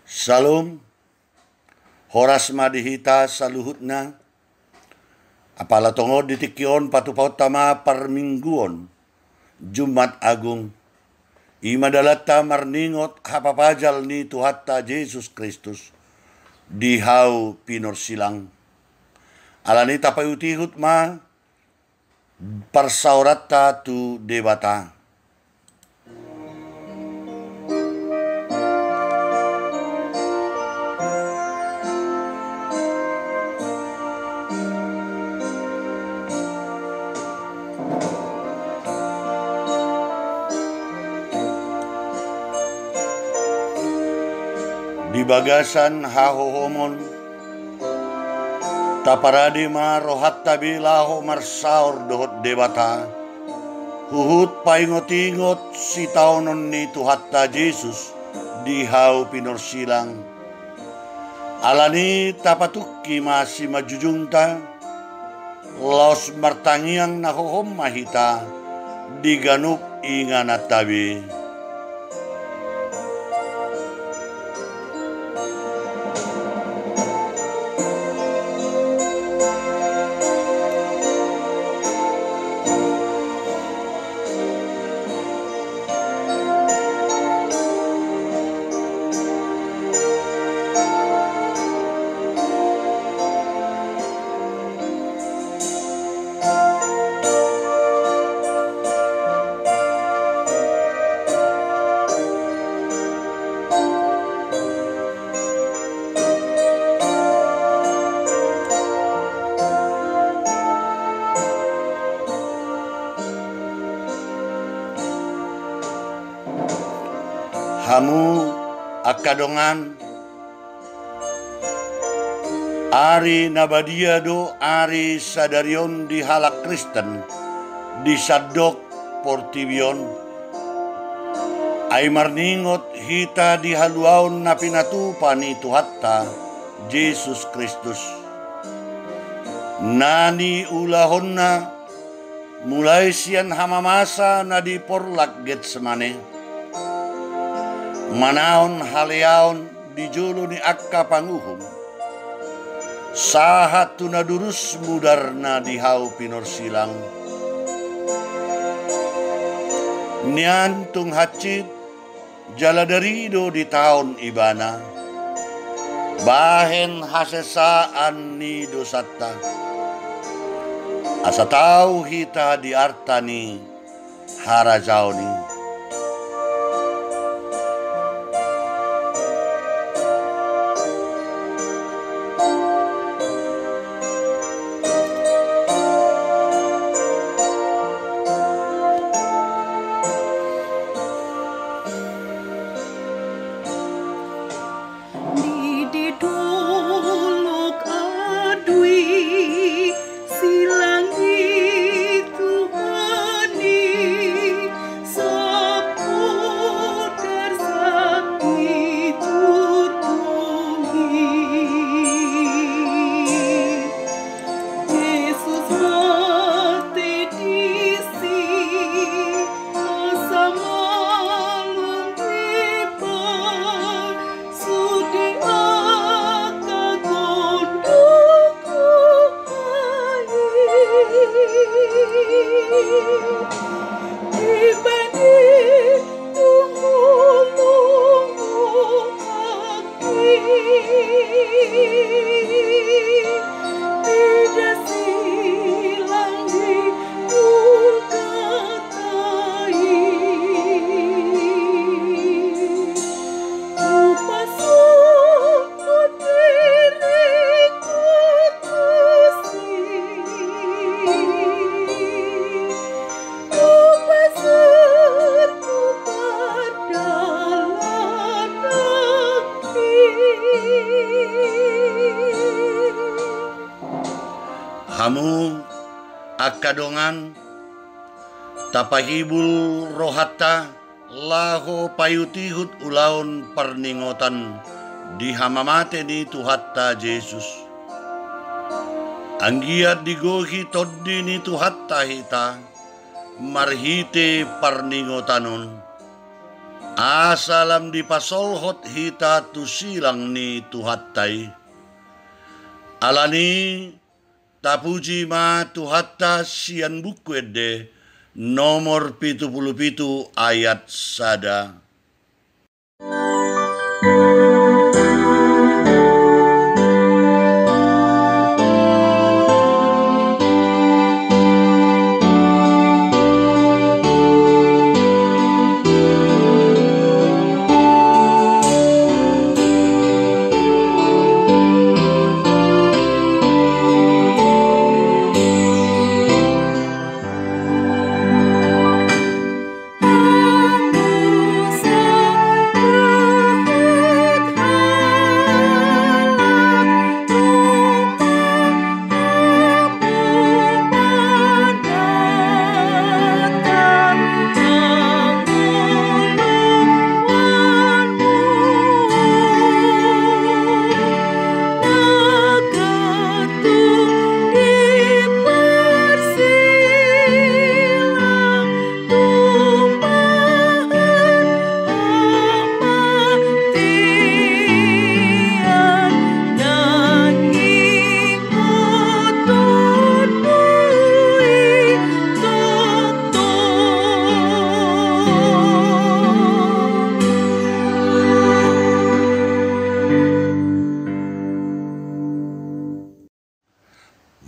Salum, horas madihita saluhutna, apala tongod ditikion patupaut tama parmingguon, Jumat Agung, imadalata marningot hapapajal ni Tuhatta Yesus Kristus, dihau pinorsilang. Alani tapayutihut ma, parsaurata tu debata. Di bagasan hahohomon, taparadi ma rohat tabi laho marsaur dohot debata, huhut paingot-ingot si taunon ni Tuhatta Yesus dihau pinorsilang. Alani tapatukki masih majujungta, laos martangiang nahohom mahita, diganup inganat tabi. Hamu akadongan ari nabadiado ari sadarion di halak Kristen di sadok portibion ay marningot hita di haluaon na pinatupa ni Tuhatta Yesus Kristus nani ulahon na mulai siyan hamamasa na di porlak Getsemane manaon haleaon di julu ni akka panguhum sahat tunadurus mudarna dihau pinorsilang niantung hacit jaladarido di tahun ibana bahen hasesaan ni dosatta asa tau hita di artani harajaoni. Hamu akadongan tapahibul rohatta laho payutihut ulaon perningotan di hamamate ni Tuhatta Yesus anggiat digohi toddi ni Tuhatta hita marhite perningotanon Asalam di pasolhot hita tu silang ni tuhattai. Alani tapuji ma tuhatta sian bukwede nomor 77 ayat sada.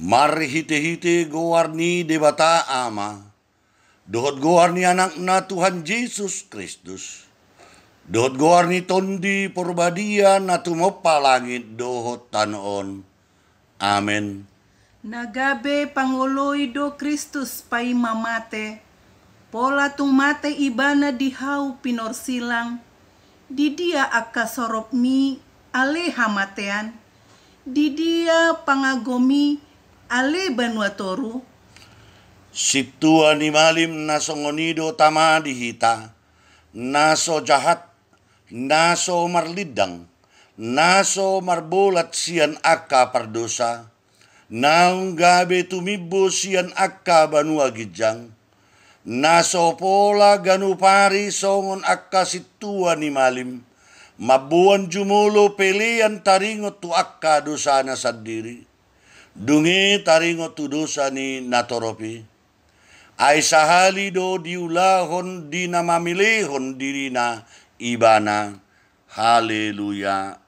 Mari hite-hite gowarni debata ama. Dohot gowarni anak na Tuhan Yesus Kristus. Dohot gowarni tondi porbadia na tumopa langit dohot tanon. Amen. Nagabe panguloy do Kristus pai mamate. Pola tung mate ibana dihau pinorsilang. Di dia akka sorop mi ale hamatean. Di dia pangagomi ale banuatoru. Situa ni malim na songonido tama dihita. Naso jahat, naso marlidang, naso marbolat sian akka pardosa. Naung gabe tumibo sian akka banua gijang. Naso pola ganu pari songon akka situa ni malim. Mabuan jumulo pelian taringot tu akka dosa na sandiri. Dungi taringot tu dosa ni natoropi. Ay sahali do diulahon di namamilihon dirina ibana. Haleluya.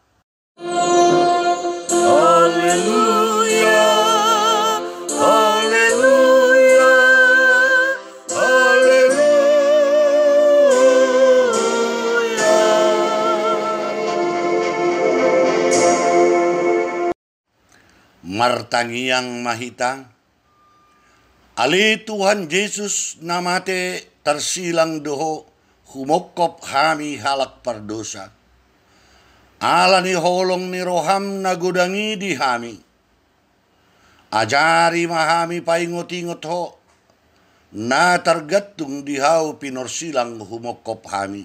Haleluya. Haleluya. Haleluya. Martangiang mahita. Ali Tuhan Yesus namate tersilang doho humokop hami halak pardosa. Ala ni holong ni roham nagudangi di hami. Ajari mahami paingot-ingot ho. Na targatung dihau pinorsilang humokop hami.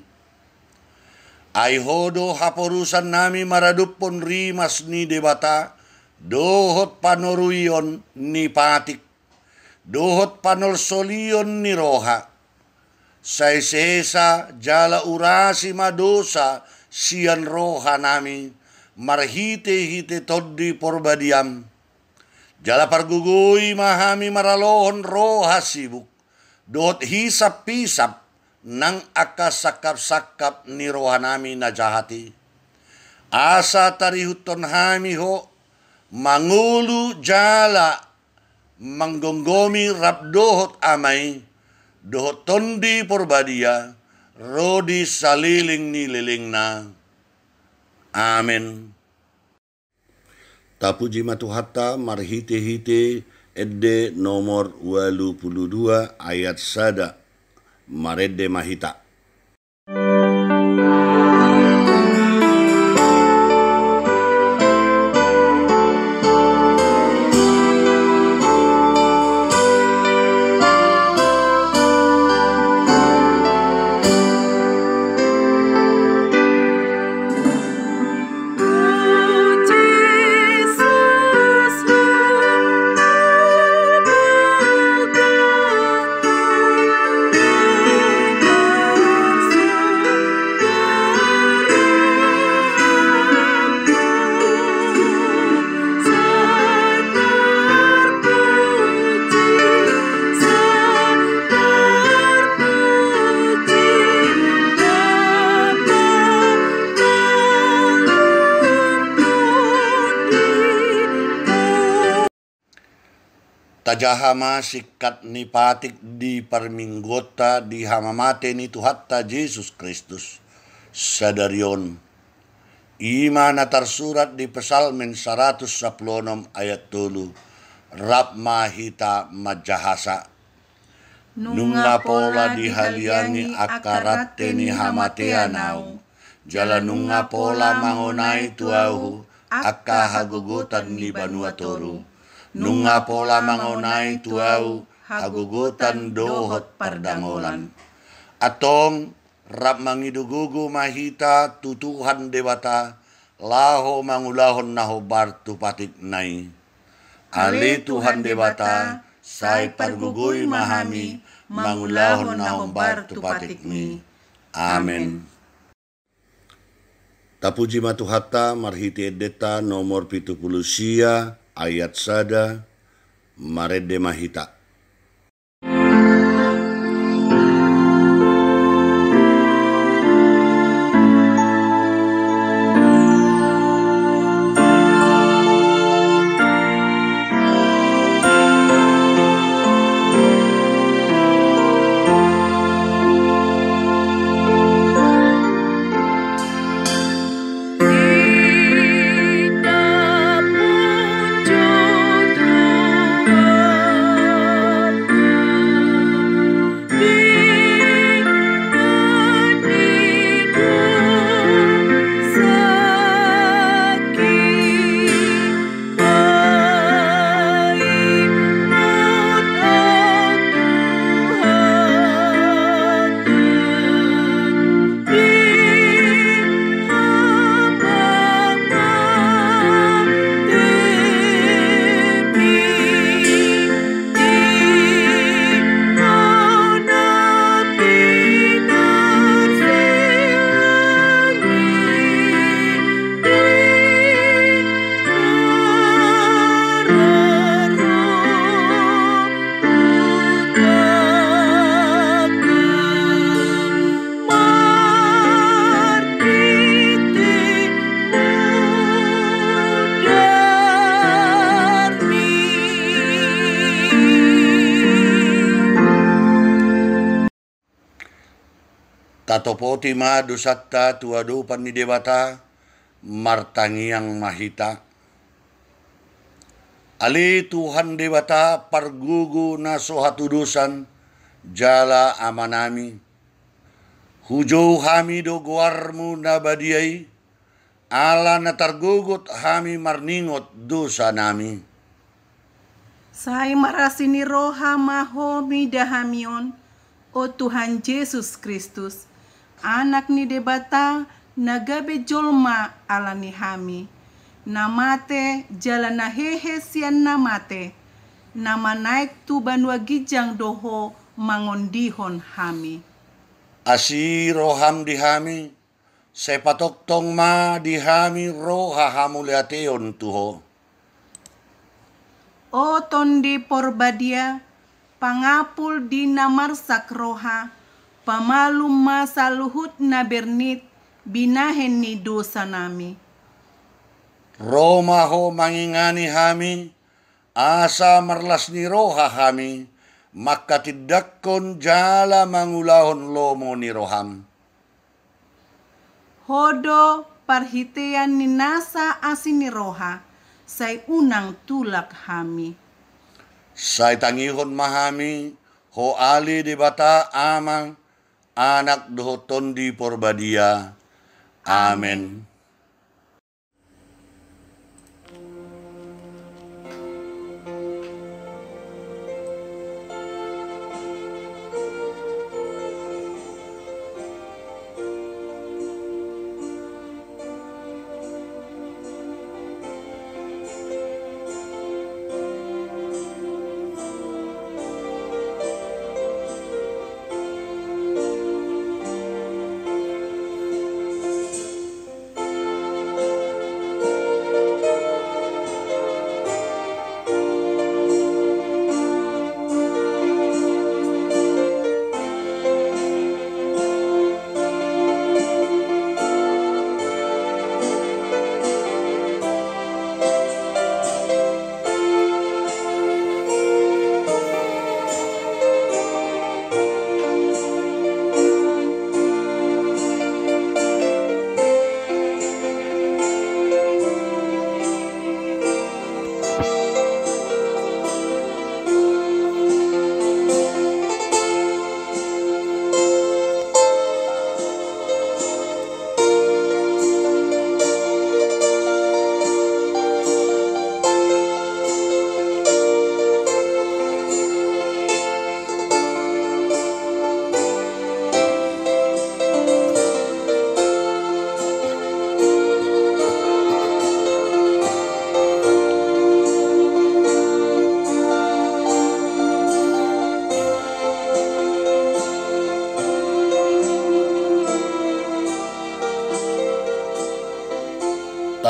Ay hodo haporusan nami maradupon rimas ni debata. Dohot panoruyon ni patik. Dohot panolsolion ni roha. Say sesa jala urasi madosa sian roha nami. Marhite-hite toddi porbadiam. Jala pargugui mahami maralohon roha sibuk. Dohot hisap-pisap nang akasakap-sakap ni roha nami na jahati. Asa tarihuton hami ho. Mangulu jala manggonggomi rabdohot amai, dohot tondi porbadia, rodi saliling ni liling na. Amen. Tapuji matuhatta marhite-hite edde nomor 82 ayat sada marede mahita. tajahama sikat ni patik di parminggota di hamamate ni Tuhatta Yesus Kristus sadarion. Ima na tersurat di Psalmen 116 ayat 3. Rap mahita majahasa. Nunga pola dihaliangi akarate ni hamateanau. Jala nunga pola mangonai tuahu akka hagugutan ni banua toru. Nunga pola mangonai tuahu hagugutan dohot pardangolan. Atong rap mangidugugu mahita tutuhan dewata laho mangulahon naho bartu patik nai. Ali Tuhan dewata sai pargugui mahami mangulahon naho bartu patik ni. Amen. Tapuji matuhata marhiti edeta nomor 70 ayat sada marede mahita. Tatopoti ma dusatta tuadupan ni dewata martangiang mahita. Ali Tuhan dewata pargugu na sohatudusan jala amanami. Hujau hami do guarmu na badiai ala na targugut hami marningot dosa nami. Sai marasini roha mahomi dahamion o Tuhan Yesus Kristus. Anak ni debata nagabe jolma ala ni hami. Namate jalan nahehe sian namate. Nama naik tu banua gijang doho mangondihon hami. Asi roham dihami, sepatok tong ma dihami roha hamuliateon tuho. O tondi porbadia, pangapul di namarsak roha, pamalum masa luhut na bernit, binahen ni dosa nami. Roma ho mangingani hami, asa marlas ni roha hami, maka tidakkon jala mangulahon lomo ni roham. Hodo parhitean ni nasa asin ni roha, say unang tulak hami. Say tangihon mahami, ho ali di bata amang, anak dohoton di porbadia. Amen.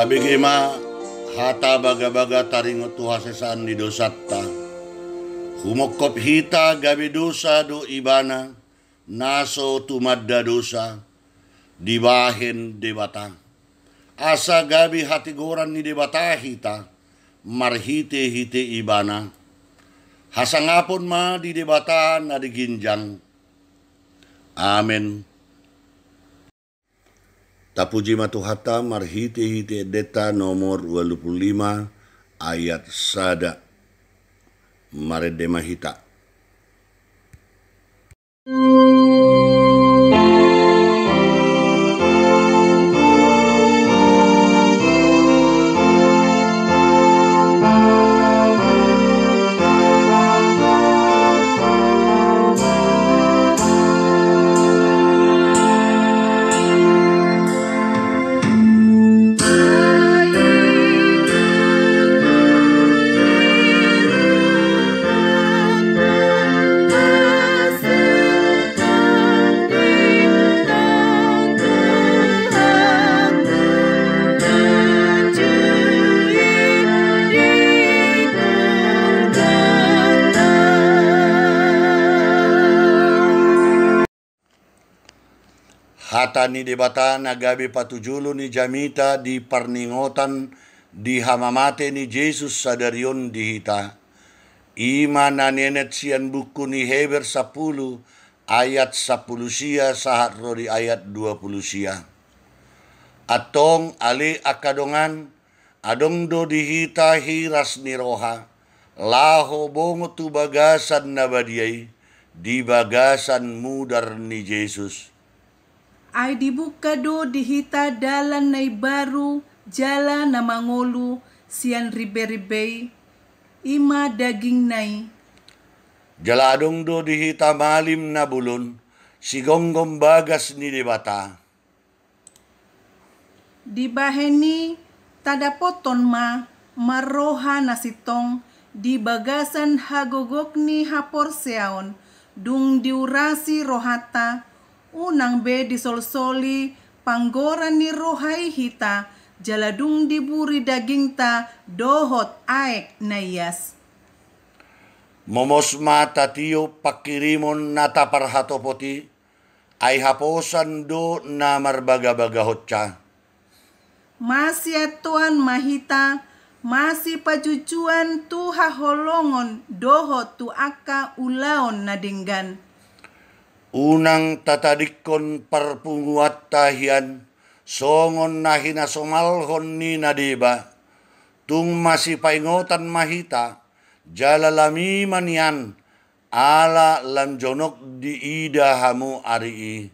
Abigema hata baga-baga taringo tuhasesan di dosatta. Humokop hita gabi dosa do ibana, naso tumadda dosa, dibahin debata. Asa gabi hati goran ni debata hita, marhite-hite ibana. Hasangapon ma di debata na diginjang. Amen. Tapuji matuhata marhite-hite deta nomor 25 ayat sada. Maredemahita. Hata ni debata na gabi patujulo ni Jamita di parningotan di hamamate ni Jesus sa daryon dihita. Ima na nenet siyan buku ni Heber 10 ayat 10 siya sahat rodi ayat 20 siya. Atong ali akadongan adong do dihita hiras ni roha. Laho bongo tu bagasan na badiyay di bagasan mudar ni Jesus. Ay dibuka do dihita dalan nay baru jala na mangolu siyan ribe-ribe ima daging nay. Jaladong do dihita malim na bulon sigonggom bagas ni debata. Dibaheni tadapoton ma maroha na sitong di bagasan hagogok ni haporseaon dung diurasi rohata. Unang be disolsoli panggoran ni rohai hita jaladung diburi daging ta dohot aek nayas. Momos mata tiyo pakirimon nata parhatopoti ay haposan do na marbaga-bagahot siya. Masih tuan mahita masih pajujuan tu haholongon dohot tu aka ulaon na dinggan. Unang tatadikon parpunguat tahian, songon na hinasomalhon ni nadiba, tung masipaingotan mahita, jalalami manian, ala lamjonok di ida hamu arii.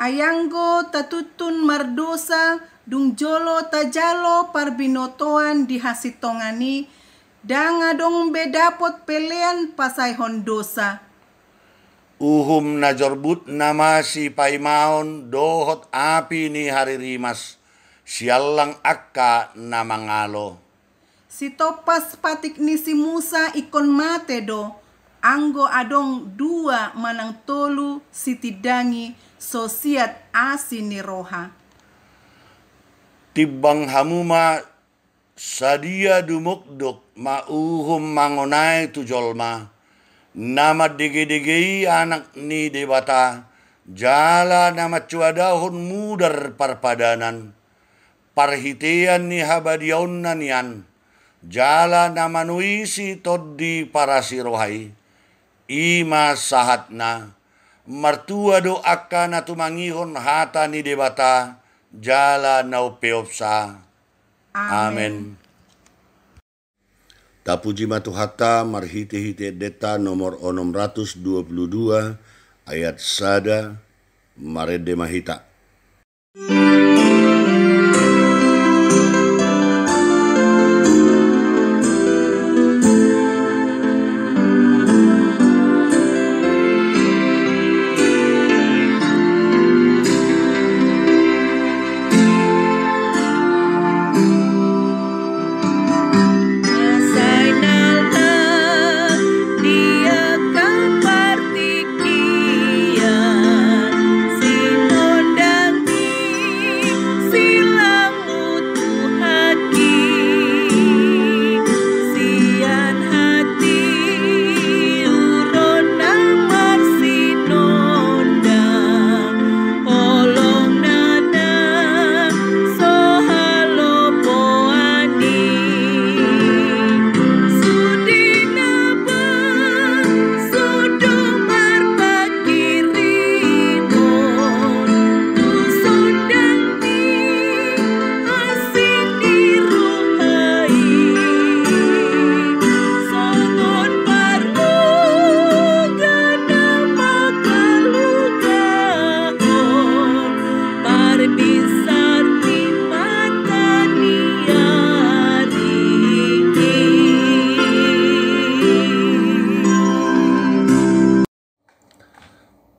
Ayanggo tatutun mardosa, dung jolo tajalo parbinotoan di hasitongani, dangadong bedapot pelean pasay hondosa. Uhum na jorbut nama si paimaon dohot api ni hari rimas, sialang akka na mangalo. Si topas patik ni si Musa ikon mate do, anggo adong dua manang tolu si tidangi sosiat asin ni roha. Tibang hamuma sadia dumukduk mauhum mangonai tujolma. Nama dege-degei anak ni debata, jala nama cuadahon mudar parpadanan, parhitean ni habadion nanian, jala nama nuisi toddi parasirohai, ima sahatna, martua do akka na tumangihon hata ni debata, jala naupeopsa. Amen. Tapuji matuhata marhite-hite deta nomor 622 ayat sada maredemahita. Simonda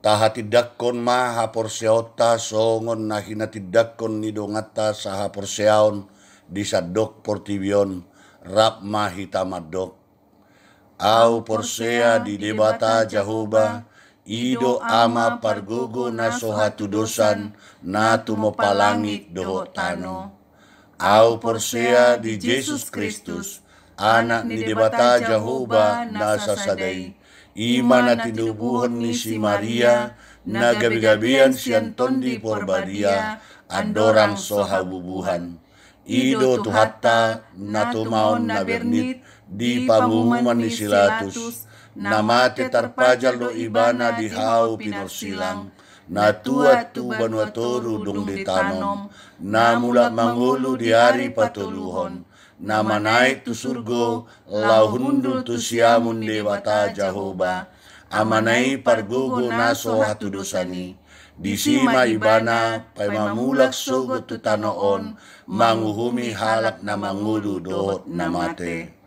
Taha tidakkon maha porseota songon nahina tidakkon nidongata saha porseaon disadok portibion rap mahita madok. Au porsea di debata jahoba ido ama pargogo na sohatu dosan na tumo palangit doho tano. Au porsea di Yesus Kristus anak ni debata jahoba na sasadai. Ima na tinubuhon ni si Maria na gabi-gabian sian tondi porbadia andorang sohabubuhan. Ido tuhatta na tumaon na bernit di pangumuman ni Silatus na mate tarpajal do ibana di hau pinorsilang na tua tu banuatoru dong ditanom na mula mangulu di hari patuluhon na manai tu surgo lau hundul tu siamun dewata jahoba amanai pargogo naso hatu dosani di sima ibana pai mamulak sogo tu tanoon manguhumi halak na mangulu dohot na mate.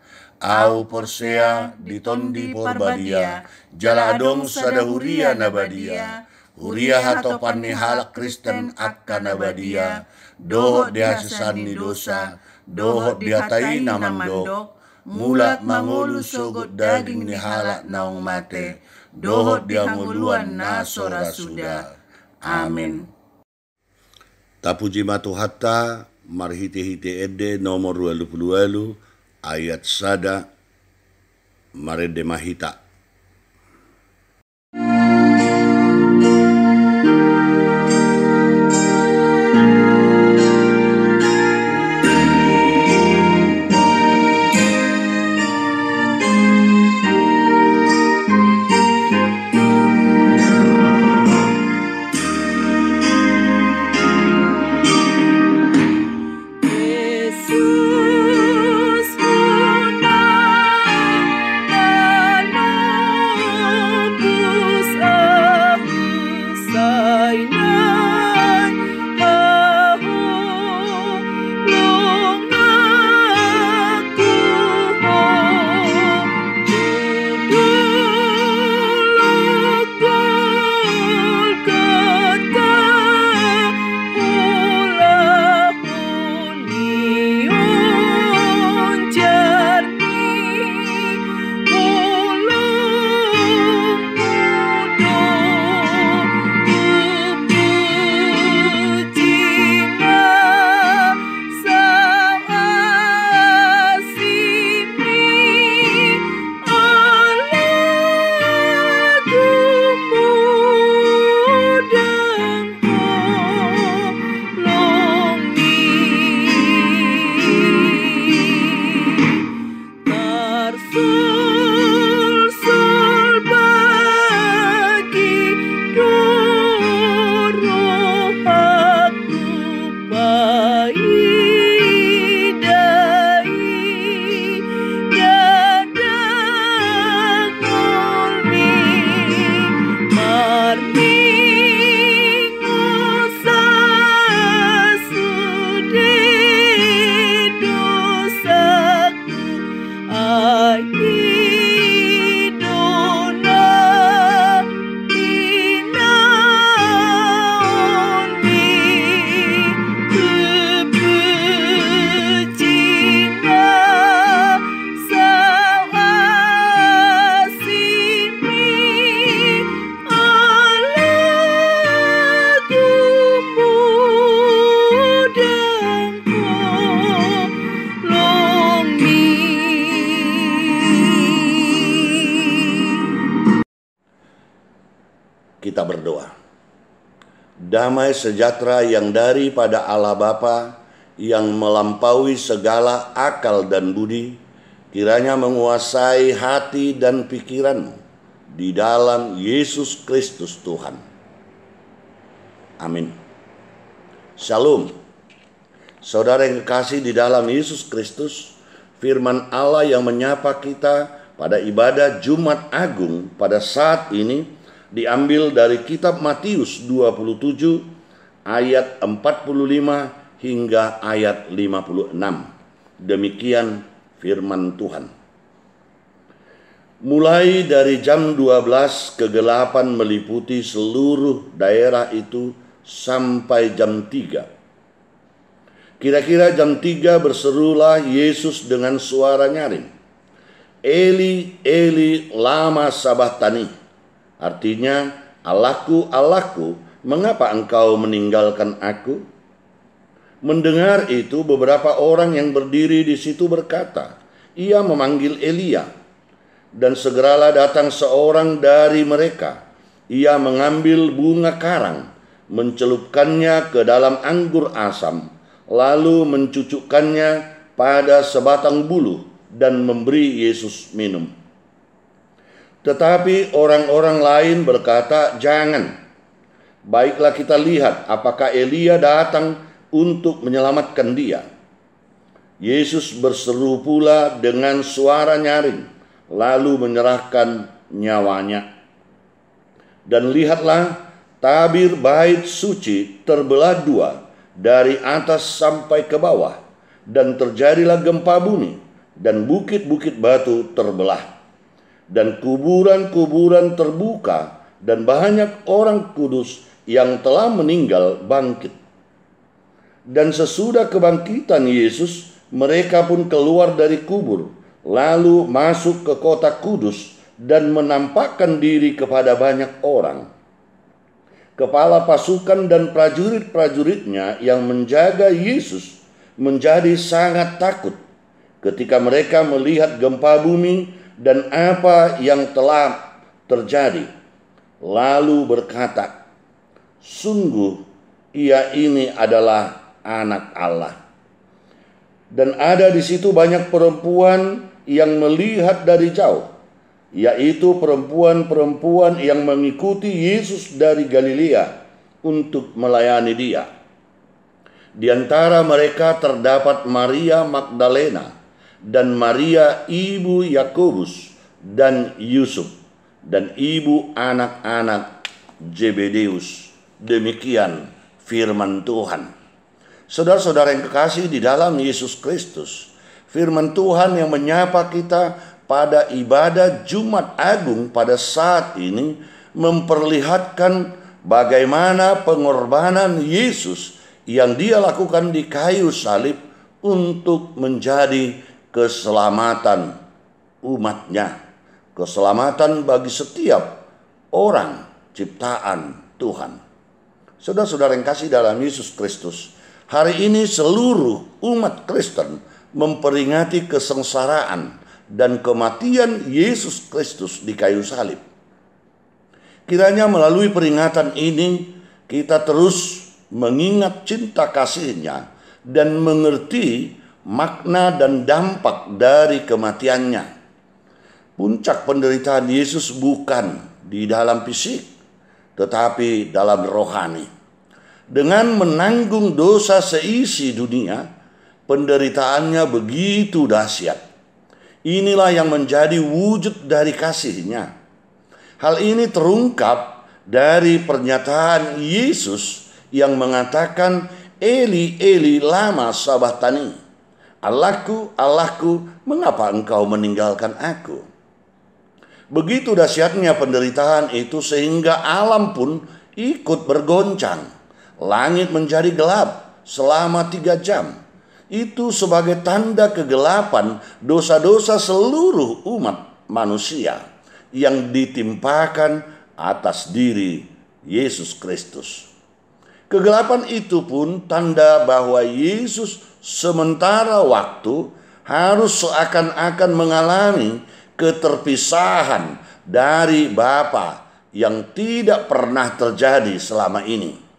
Au porsea ditondi porbadia jala adong sada huria nabadia huria hatopan ni halak Kristen akka nabadia dohot dihasesan ni dosa dohot dihatai namandok mula mangulu sogot daging ni halak naong mate dohot dianguluan na sora suda. Amin. Tapuji matu hatta marhiti-hiti ede nomor 22 ayat sada marede mahita. Kita berdoa. Damai sejahtera yang daripada Allah Bapa yang melampaui segala akal dan budi, kiranya menguasai hati dan pikiranmu di dalam Yesus Kristus Tuhan. Amin. Shalom. Saudara yang kekasih di dalam Yesus Kristus, firman Allah yang menyapa kita pada ibadah Jumat Agung pada saat ini diambil dari kitab Matius 27 ayat 45 hingga ayat 56. Demikian firman Tuhan. Mulai dari jam 12 kegelapan meliputi seluruh daerah itu sampai jam 3. Kira-kira jam 3 berserulah Yesus dengan suara nyaring, "Eli, Eli, lama sabachthani." Artinya, "Allahku, Allahku, mengapa engkau meninggalkan aku?" Mendengar itu, beberapa orang yang berdiri di situ berkata, "Ia memanggil Elia." Dan segeralah datang seorang dari mereka. Ia mengambil bunga karang, mencelupkannya ke dalam anggur asam, lalu mencucukkannya pada sebatang buluh dan memberi Yesus minum. Tetapi orang-orang lain berkata, "Jangan. Baiklah kita lihat apakah Elia datang untuk menyelamatkan dia." Yesus berseru pula dengan suara nyaring, lalu menyerahkan nyawanya. Dan lihatlah, tabir bait suci terbelah dua dari atas sampai ke bawah, dan terjadilah gempa bumi, dan bukit-bukit batu terbelah, dan kuburan-kuburan terbuka, dan banyak orang kudus yang telah meninggal bangkit. Dan sesudah kebangkitan Yesus, mereka pun keluar dari kubur, lalu masuk ke kota kudus dan menampakkan diri kepada banyak orang. Kepala pasukan dan prajurit-prajuritnya yang menjaga Yesus menjadi sangat takut ketika mereka melihat gempa bumi dan apa yang telah terjadi. Lalu berkata, "Sungguh ia ini adalah Anak Allah." Dan ada di situ banyak perempuan yang melihat dari jauh, yaitu perempuan-perempuan yang mengikuti Yesus dari Galilea untuk melayani dia. Di antara mereka terdapat Maria Magdalena dan Maria ibu Yakobus dan Yusuf dan ibu anak-anak Zebedeus. Demikian firman Tuhan. Saudara-saudara yang kekasih di dalam Yesus Kristus, firman Tuhan yang menyapa kita pada ibadah Jumat Agung pada saat ini memperlihatkan bagaimana pengorbanan Yesus yang dia lakukan di kayu salib untuk menjadi keselamatan umatnya, keselamatan bagi setiap orang ciptaan Tuhan. Saudara-saudara yang kasih dalam Yesus Kristus, hari ini seluruh umat Kristen memperingati kesengsaraan dan kematian Yesus Kristus di kayu salib. Kiranya melalui peringatan ini kita terus mengingat cinta kasih-Nya dan mengerti makna dan dampak dari kematiannya. Puncak penderitaan Yesus bukan di dalam fisik, tetapi dalam rohani. Dengan menanggung dosa seisi dunia, penderitaannya begitu dahsyat. Inilah yang menjadi wujud dari kasih-Nya. Hal ini terungkap dari pernyataan Yesus yang mengatakan, "Eli, Eli, lama sabachthani." "Allahku, Allahku, mengapa engkau meninggalkan aku?" Begitu dahsyatnya penderitaan itu sehingga alam pun ikut bergoncang. Langit menjadi gelap selama 3 jam. Itu sebagai tanda kegelapan dosa-dosa seluruh umat manusia yang ditimpakan atas diri Yesus Kristus. Kegelapan itu pun tanda bahwa Yesus sementara waktu harus seakan-akan mengalami keterpisahan dari Bapa yang tidak pernah terjadi selama ini.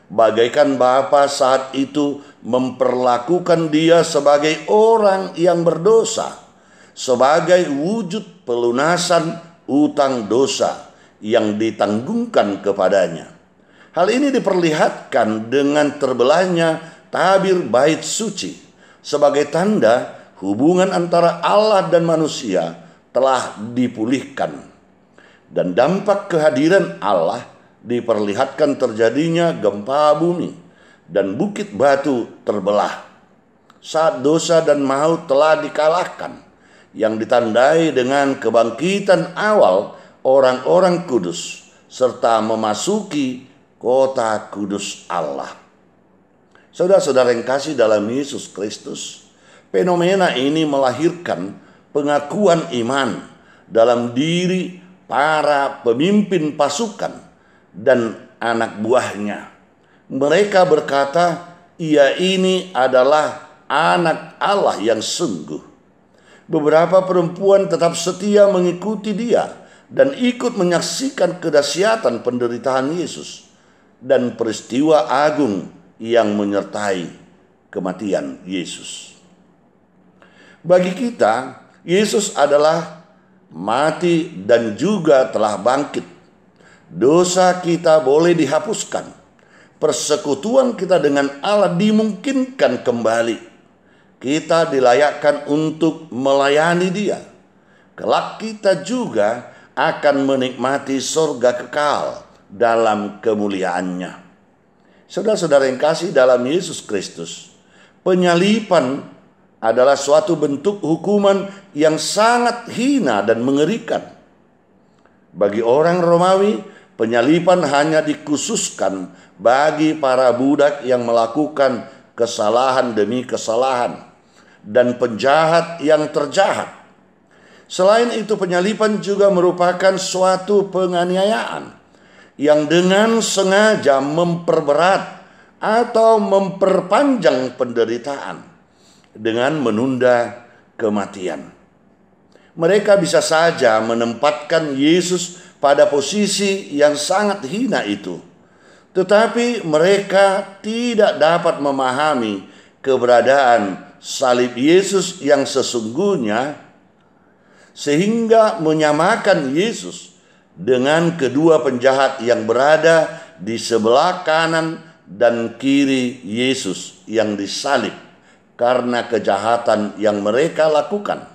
Bagaikan Bapa saat itu memperlakukan dia sebagai orang yang berdosa, sebagai wujud pelunasan utang dosa yang ditanggungkan kepadanya. Hal ini diperlihatkan dengan terbelahnya tabir bait suci sebagai tanda hubungan antara Allah dan manusia telah dipulihkan. Dan dampak kehadiran Allah diperlihatkan terjadinya gempa bumi dan bukit batu terbelah. Saat dosa dan maut telah dikalahkan, yang ditandai dengan kebangkitan awal orang-orang kudus serta memasuki kota kudus Allah. Saudara-saudara yang kasih dalam Yesus Kristus, fenomena ini melahirkan pengakuan iman dalam diri para pemimpin pasukan dan anak buahnya. Mereka berkata, "Ia ini adalah anak Allah yang sungguh." Beberapa perempuan tetap setia mengikuti dia dan ikut menyaksikan kedahsyatan penderitaan Yesus dan peristiwa agung yang menyertai kematian Yesus. Bagi kita, Yesus adalah mati dan juga telah bangkit. Dosa kita boleh dihapuskan. Persekutuan kita dengan Allah dimungkinkan kembali. Kita dilayakkan untuk melayani Dia. Kelak kita juga akan menikmati surga kekal dalam kemuliaannya. Saudara-saudara yang kasih dalam Yesus Kristus, penyalipan adalah suatu bentuk hukuman yang sangat hina dan mengerikan. Bagi orang Romawi, penyalipan hanya dikhususkan bagi para budak yang melakukan kesalahan demi kesalahan dan penjahat yang terjahat. Selain itu, penyalipan juga merupakan suatu penganiayaan yang dengan sengaja memperberat atau memperpanjang penderitaan dengan menunda kematian. Mereka bisa saja menempatkan Yesus pada posisi yang sangat hina itu, tetapi mereka tidak dapat memahami keberadaan salib Yesus yang sesungguhnya, sehingga menyamakan Yesus dengan kedua penjahat yang berada di sebelah kanan dan kiri Yesus yang disalib karena kejahatan yang mereka lakukan.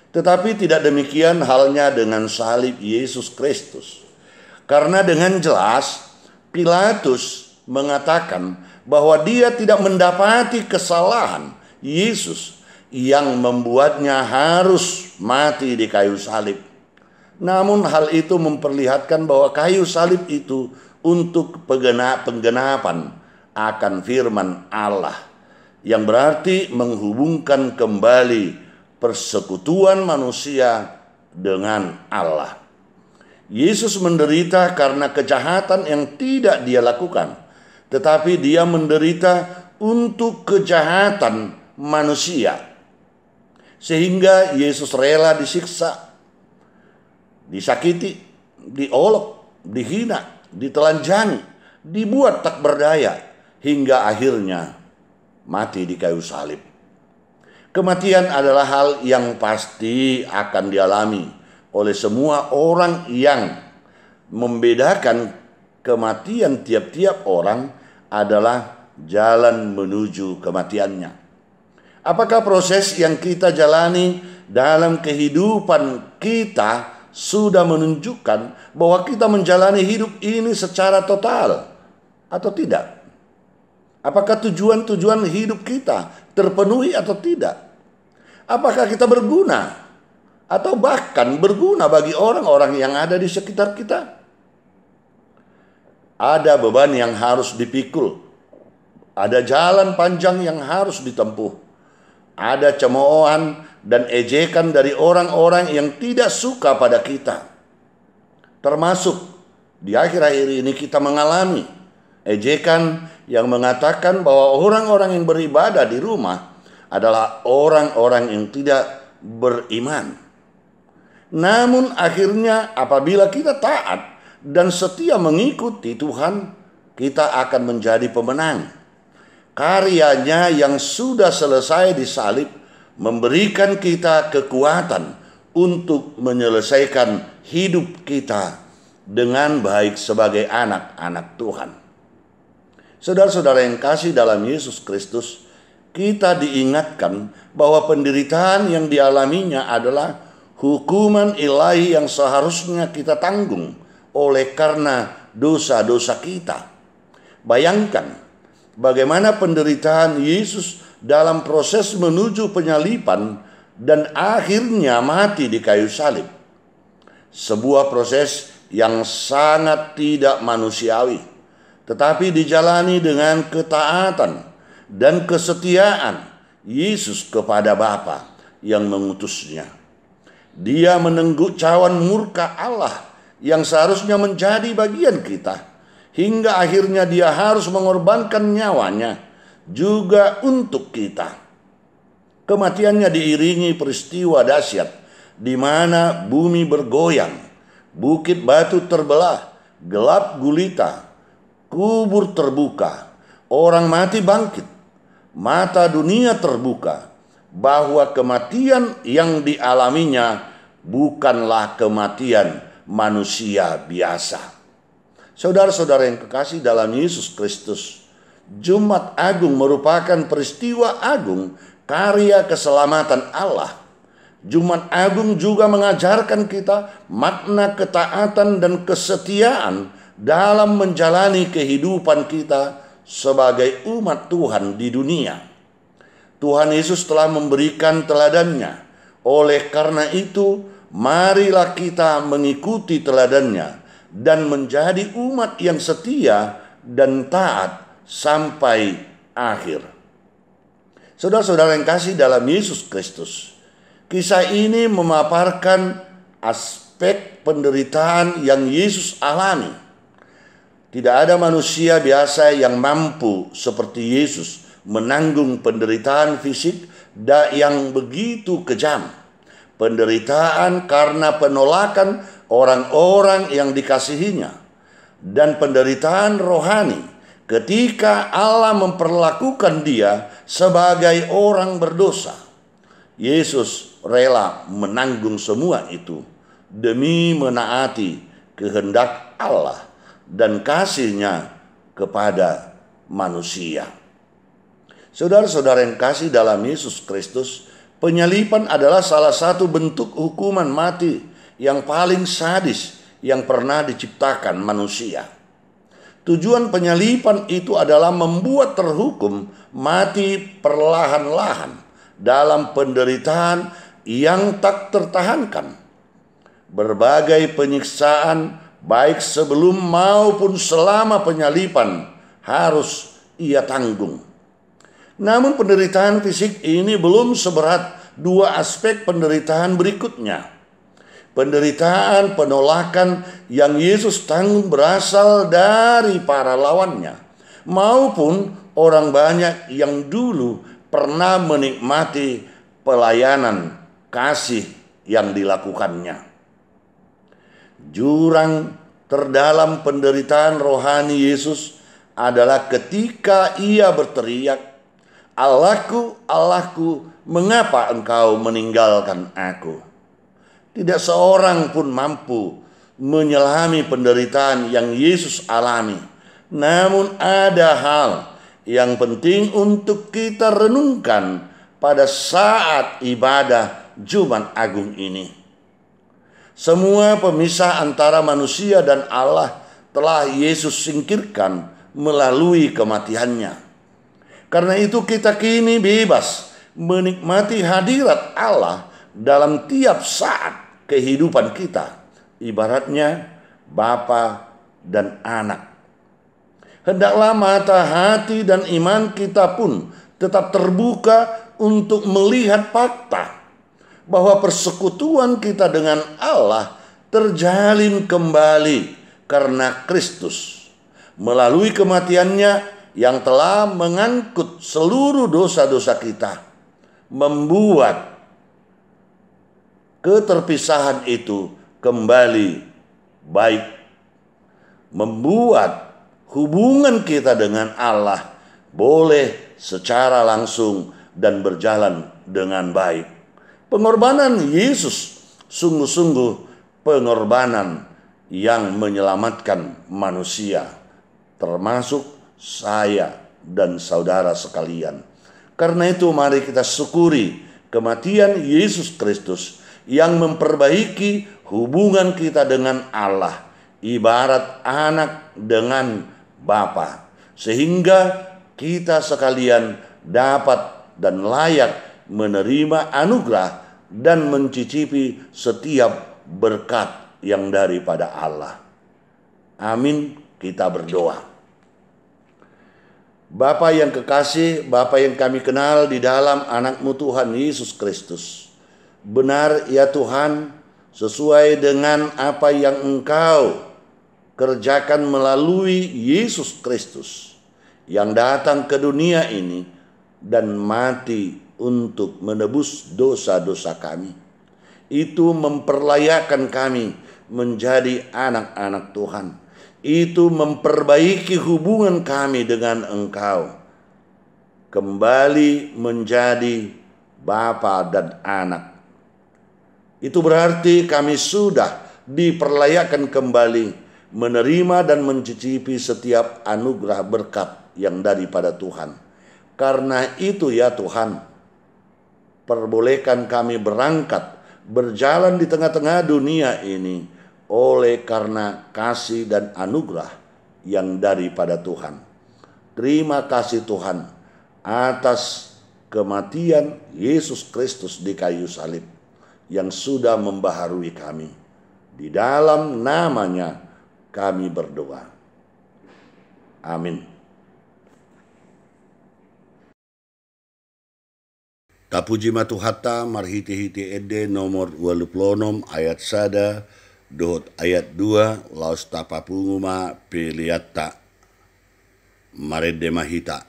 Tetapi tidak demikian halnya dengan salib Yesus Kristus. Karena dengan jelas Pilatus mengatakan bahwa dia tidak mendapati kesalahan Yesus yang membuatnya harus mati di kayu salib. Namun hal itu memperlihatkan bahwa kayu salib itu untuk penggenapan akan firman Allah, yang berarti menghubungkan kembali persekutuan manusia dengan Allah. Yesus menderita karena kejahatan yang tidak dia lakukan, tetapi dia menderita untuk kejahatan manusia. Sehingga Yesus rela disiksa, disakiti, diolok, dihina, ditelanjangi, dibuat tak berdaya, hingga akhirnya mati di kayu salib. Kematian adalah hal yang pasti akan dialami oleh semua orang. Yang membedakan kematian tiap-tiap orang adalah jalan menuju kematiannya. Apakah proses yang kita jalani dalam kehidupan kita sudah menunjukkan bahwa kita menjalani hidup ini secara total atau tidak? Apakah tujuan-tujuan hidup kita terpenuhi atau tidak? Apakah kita berguna atau bahkan berguna bagi orang-orang yang ada di sekitar kita? Ada beban yang harus dipikul, ada jalan panjang yang harus ditempuh, ada cemoohan dan ejekan dari orang-orang yang tidak suka pada kita. Termasuk di akhir-akhir ini kita mengalami ejekan yang mengatakan bahwa orang-orang yang beribadah di rumah adalah orang-orang yang tidak beriman. Namun akhirnya apabila kita taat dan setia mengikuti Tuhan, kita akan menjadi pemenang. Karyanya yang sudah selesai disalib memberikan kita kekuatan untuk menyelesaikan hidup kita dengan baik sebagai anak-anak Tuhan. Saudara-saudara yang kasih dalam Yesus Kristus, kita diingatkan bahwa penderitaan yang dialaminya adalah hukuman ilahi yang seharusnya kita tanggung oleh karena dosa-dosa kita. Bayangkan bagaimana penderitaan Yesus dalam proses menuju penyalipan dan akhirnya mati di kayu salib. Sebuah proses yang sangat tidak manusiawi, tetapi dijalani dengan ketaatan dan kesetiaan Yesus kepada Bapa yang mengutusnya. Dia menengguk cawan murka Allah yang seharusnya menjadi bagian kita, hingga akhirnya dia harus mengorbankan nyawanya juga untuk kita. Kematiannya diiringi peristiwa dahsyat di mana bumi bergoyang, bukit batu terbelah, gelap gulita, kubur terbuka, orang mati bangkit, mata dunia terbuka, bahwa kematian yang dialaminya bukanlah kematian manusia biasa. Saudara-saudara yang kekasih dalam Yesus Kristus, Jumat Agung merupakan peristiwa agung karya keselamatan Allah. Jumat Agung juga mengajarkan kita makna ketaatan dan kesetiaan dalam menjalani kehidupan kita sebagai umat Tuhan di dunia. Tuhan Yesus telah memberikan teladannya. Oleh karena itu, marilah kita mengikuti teladannya dan menjadi umat yang setia dan taat sampai akhir. Saudara-saudara yang kasih dalam Yesus Kristus, kisah ini memaparkan aspek penderitaan yang Yesus alami. Tidak ada manusia biasa yang mampu seperti Yesus menanggung penderitaan fisik yang begitu kejam. Penderitaan karena penolakan orang-orang yang dikasihinya, dan penderitaan rohani ketika Allah memperlakukan dia sebagai orang berdosa. Yesus rela menanggung semua itu demi menaati kehendak Allah dan kasih-Nya kepada manusia. Saudara-saudara yang kasih dalam Yesus Kristus, penyaliban adalah salah satu bentuk hukuman mati yang paling sadis yang pernah diciptakan manusia. Tujuan penyaliban itu adalah membuat terhukum mati perlahan-lahan dalam penderitaan yang tak tertahankan. Berbagai penyiksaan baik sebelum maupun selama penyaliban harus ia tanggung. Namun penderitaan fisik ini belum seberat dua aspek penderitaan berikutnya. Penderitaan penolakan yang Yesus tanggung berasal dari para lawannya, maupun orang banyak yang dulu pernah menikmati pelayanan kasih yang dilakukannya. Jurang terdalam penderitaan rohani Yesus adalah ketika ia berteriak, "Allahku, Allahku, mengapa engkau meninggalkan aku?" Tidak seorang pun mampu menyelami penderitaan yang Yesus alami. Namun ada hal yang penting untuk kita renungkan pada saat ibadah Jumat Agung ini. Semua pemisah antara manusia dan Allah telah Yesus singkirkan melalui kematiannya. Karena itu kita kini bebas menikmati hadirat Allah dalam tiap saat kehidupan kita, ibaratnya Bapa dan Anak. Hendaklah mata hati dan iman kita pun tetap terbuka untuk melihat fakta bahwa persekutuan kita dengan Allah terjalin kembali karena Kristus melalui kematiannya yang telah mengangkut seluruh dosa-dosa kita, membuat keterpisahan itu kembali baik, membuat hubungan kita dengan Allah boleh secara langsung dan berjalan dengan baik. Pengorbanan Yesus sungguh-sungguh pengorbanan yang menyelamatkan manusia, termasuk saya dan saudara sekalian. Karena itu mari kita syukuri kematian Yesus Kristus yang memperbaiki hubungan kita dengan Allah, ibarat anak dengan Bapa, sehingga kita sekalian dapat dan layak menerima anugerah dan mencicipi setiap berkat yang daripada Allah. Amin, kita berdoa. Bapa yang kekasih, Bapa yang kami kenal di dalam anak-Mu Tuhan Yesus Kristus. Benar ya Tuhan, sesuai dengan apa yang Engkau kerjakan melalui Yesus Kristus yang datang ke dunia ini dan mati untuk menebus dosa-dosa kami. Itu memperlayakan kami menjadi anak-anak Tuhan. Itu memperbaiki hubungan kami dengan Engkau. Kembali menjadi bapa dan anak. Itu berarti kami sudah diperlayakan kembali menerima dan mencicipi setiap anugerah berkat yang daripada Tuhan. Karena itu ya Tuhan, perbolehkan kami berangkat, berjalan di tengah-tengah dunia ini oleh karena kasih dan anugerah yang daripada Tuhan. Terima kasih Tuhan atas kematian Yesus Kristus di kayu salib yang sudah membaharui kami. Di dalam namanya kami berdoa. Amin. Tapuji matuhatta marhiti-hiti ede nomor 26 ayat sada dohot ayat 2 laos tapapunguma peliatta marede mahita.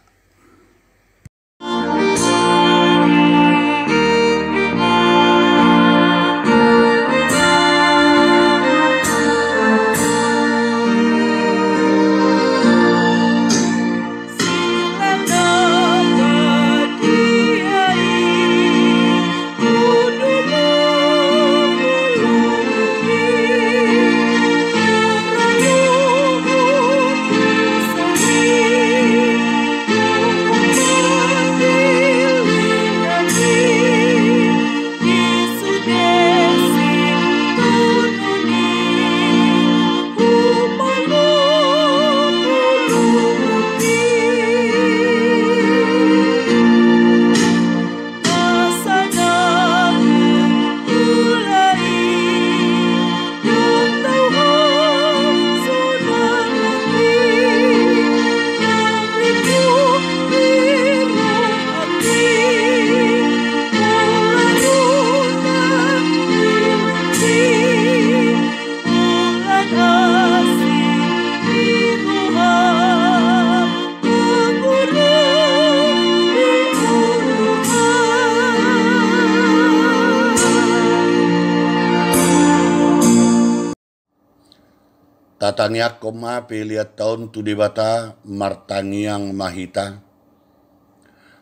Tatangyak koma peliat tahun tu debata martangiang mahita.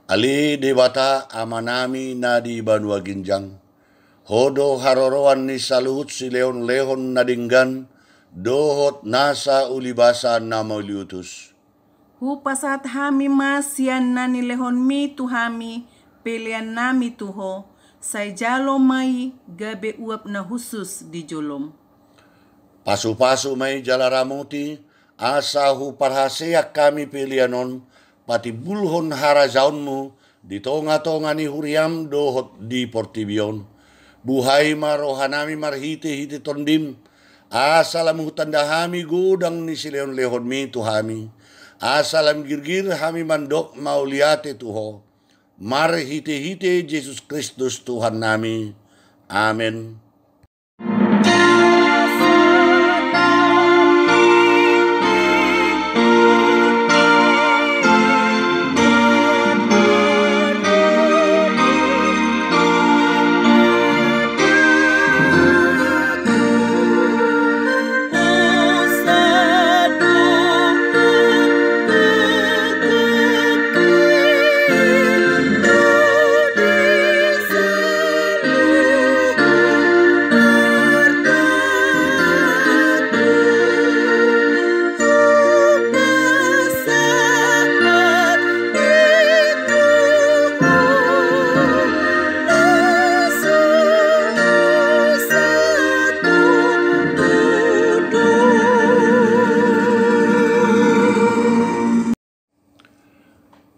Ali debata amanami nadi banua ginjang. Hodo haroroan ni saluhut si leon-leon nadinggan. Dohot nasa ulibasa nama liutus. Hupasat hami masian nani lehon mi tu hami pelian nami tuho. Say jalo mai gabe uap na husus di jolom. Pasu-pasu may jalaramuti, asa hu parhaseak kami pilianon, pati bulhon harajaunmu, di tonga-tonga ni huriam dohot di portibion. Buhay marohanami marhiti-hiti tondim, asalam hutandahami gudang ni sileon-lehon mi tuhami, asalam girgir hami mandok mauliate tuho, marhiti-hiti Yesus Kristus Tuhan nami. Amin.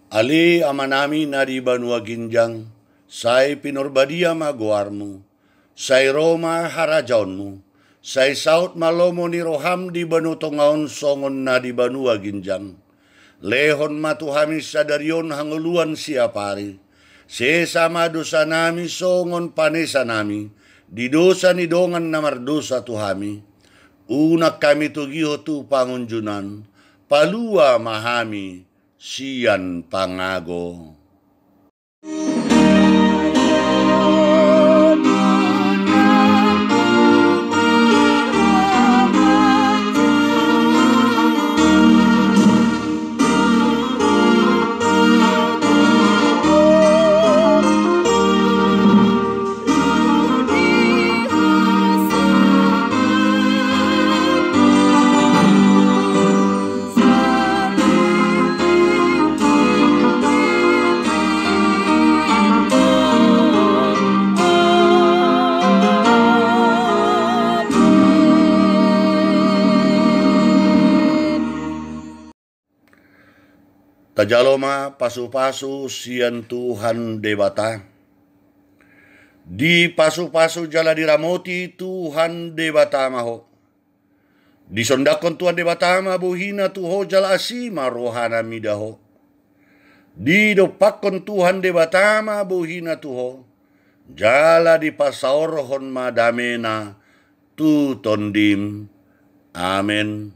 Ali amanami nadi banua ginjang, sai pinurbadia magoarmu, sai Roma harajaunmu, sai saut malomo ni roham di banu tongaon songon na di banua ginjang, lehon matuhami sadarion hanguluan siapari, sesama dosa nami songon panesa nami, di dosa ni dongan namar dosa tuhami, unak kami tugiho tu pangunjunan, palua mahami sian pangago. Tajaloma pasu-pasu sian Tuhan debata. Di pasu-pasu jala diramoti Tuhan debata maho. Disondakon Tuhan debata ma buhina tuho jala asima rohana midaho. Di dopakon Tuhan debata ma buhina tuho. Jala di pasaorhon madamena tu tondim. Amen.